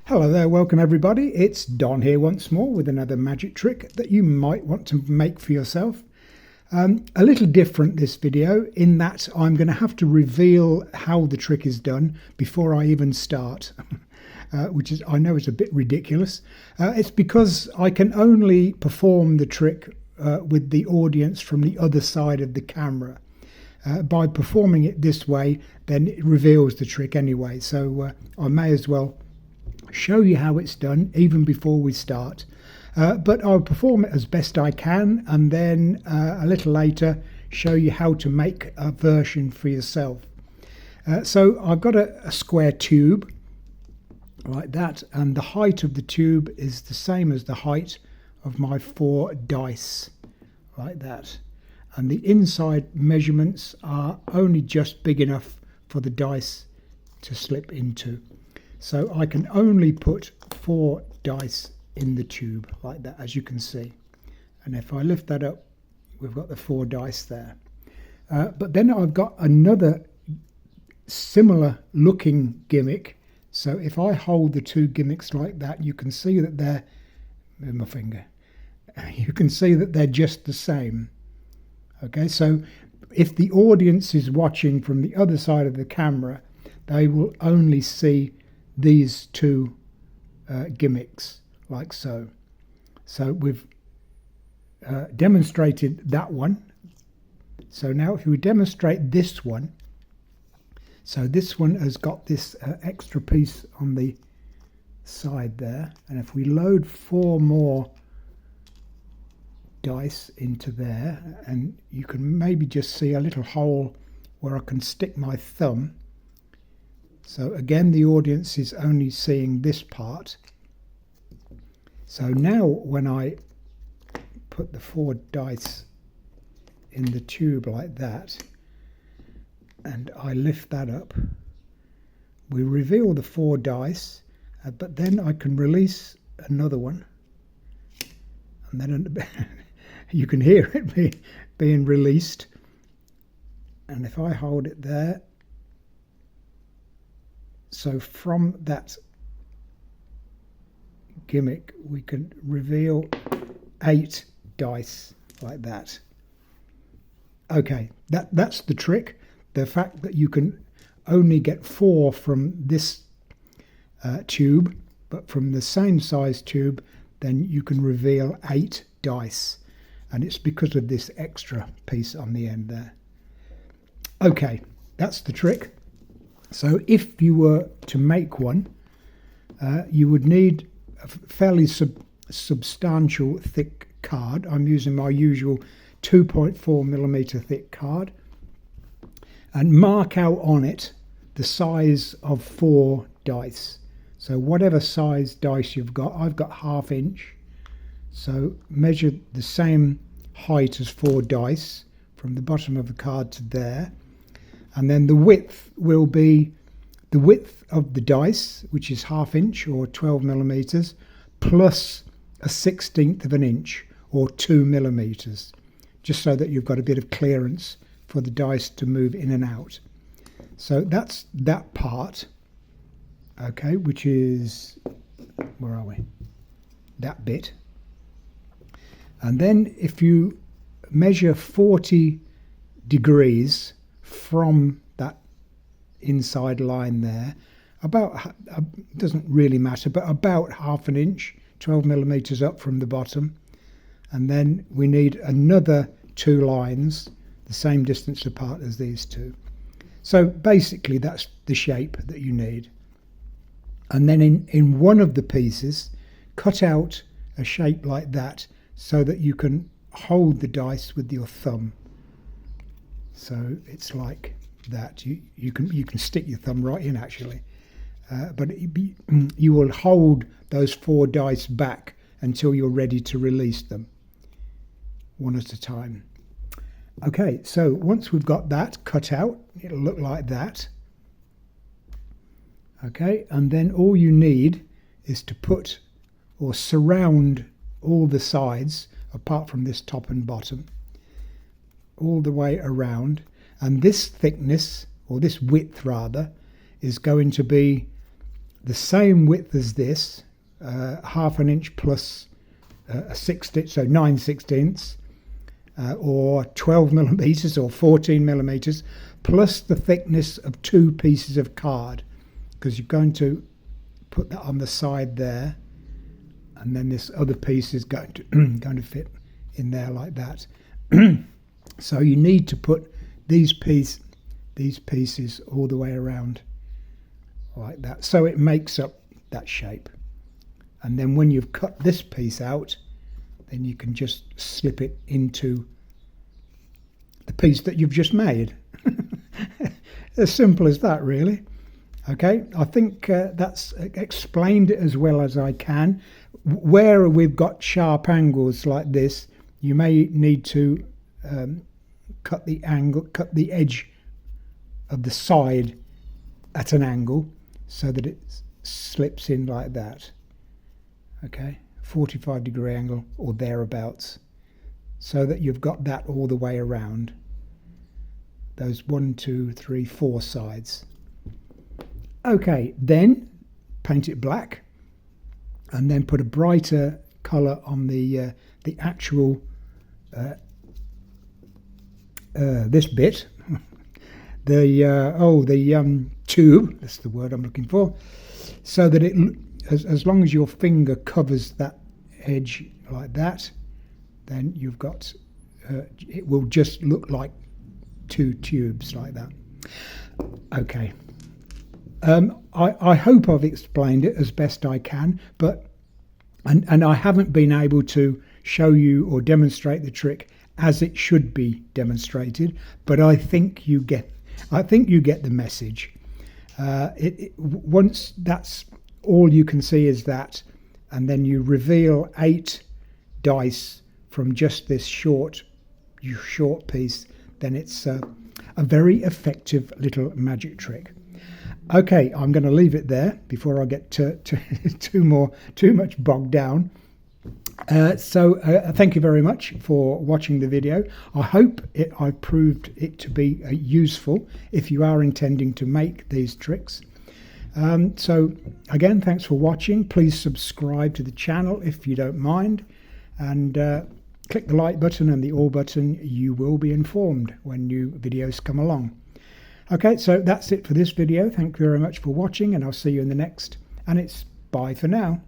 Hello there, welcome everybody. It's Don here once more with another magic trick that you might want to make for yourself. A little different this video in that I'm going to have to reveal how the trick is done before I even start, which is, I know, is a bit ridiculous. It's because I can only perform the trick with the audience from the other side of the camera. By performing it this way, then it reveals the trick anyway, so I may as well show you how it's done even before we start, but I'll perform it as best I can, and then a little later show you how to make a version for yourself. So I've got a square tube like that, and the height of the tube is the same as the height of my 4 dice like that, and the inside measurements are only just big enough for the dice to slip into. So I can only put 4 dice in the tube like that, as you can see. And if I lift that up, we've got the 4 dice there. But then I've got another similar looking gimmick. So if I hold the 2 gimmicks like that, you can see that they're, with my finger, you can see that they're just the same. Okay, so if the audience is watching from the other side of the camera, they will only see these 2 gimmicks like so. So we've demonstrated that one. So now if we demonstrate this one, so this one has got this extra piece on the side there, and if we load 4 more dice into there, and you can maybe just see a little hole where I can stick my thumb. So again, the audience is only seeing this part. So now when I put the 4 dice in the tube like that, and I lift that up, we reveal the 4 dice, but then I can release another one, and then you can hear it being released. And if I hold it there, so from that gimmick we can reveal 8 dice like that. Okay, that's the trick. The fact that you can only get 4 from this tube, but from the same size tube, then you can reveal 8 dice. And it's because of this extra piece on the end there. Okay, that's the trick. So if you were to make one, you would need a fairly substantial thick card. I'm using my usual 2.4mm thick card, and mark out on it the size of 4 dice. So whatever size dice you've got, I've got 1/2 inch. So measure the same height as 4 dice from the bottom of the card to there. And then the width will be the width of the dice, which is 1/2 inch or 12mm, plus a 1/16 of an inch or 2mm, just so that you've got a bit of clearance for the dice to move in and out. So that's that part, okay, which is, where are we? That bit. And then if you measure 40 degrees from that inside line there, about, doesn't really matter, but about 1/2 inch, 12mm up from the bottom, and then we need another 2 lines the same distance apart as these 2. So basically that's the shape that you need. And then in one of the pieces, cut out a shape like that so that you can hold the dice with your thumb. So it's like that. You can stick your thumb right in actually, but you will hold those 4 dice back until you're ready to release them, one at a time. Okay, so once we've got that cut out, it'll look like that. Okay, and then all you need is to put or surround all the sides, apart from this top and bottom, all the way around. And this thickness, or this width rather, is going to be the same width as this, half an inch plus a 1/6, so 9/16, or 12 millimeters or 14 millimeters, plus the thickness of 2 pieces of card, because you're going to put that on the side there, and then this other piece is going to fit in there like that. So you need to put these pieces all the way around like that, so it makes up that shape. And then when you've cut this piece out, then you can just slip it into the piece that you've just made. As simple as that, really. Okay, I think that's explained it as well as I can. Where we've got sharp angles like this, you may need to cut the edge of the side at an angle so that it slips in like that. Okay, 45-degree angle or thereabouts, so that you've got that all the way around those 1, 2, 3, 4 sides. Okay, then paint it black, and then put a brighter colour on the actual this bit, the tube. That's the word I'm looking for. So that it, as long as your finger covers that edge like that, then you've got it will just look like 2 tubes like that. Okay. I hope I've explained it as best I can, but and I haven't been able to show you or demonstrate the trick as it should be demonstrated, but I think you get the message. Once that's all you can see is that, and then you reveal 8 dice from just this short piece, then it's a very effective little magic trick. Okay, I'm going to leave it there before I get too much bogged down. So thank you very much for watching the video. I hope I proved it to be useful if you are intending to make these tricks. So again, thanks for watching. Please subscribe to the channel if you don't mind, and click the like button and the all button. You will be informed when new videos come along. Okay, so that's it for this video. Thank you very much for watching, and I'll see you in the next, and it's bye for now.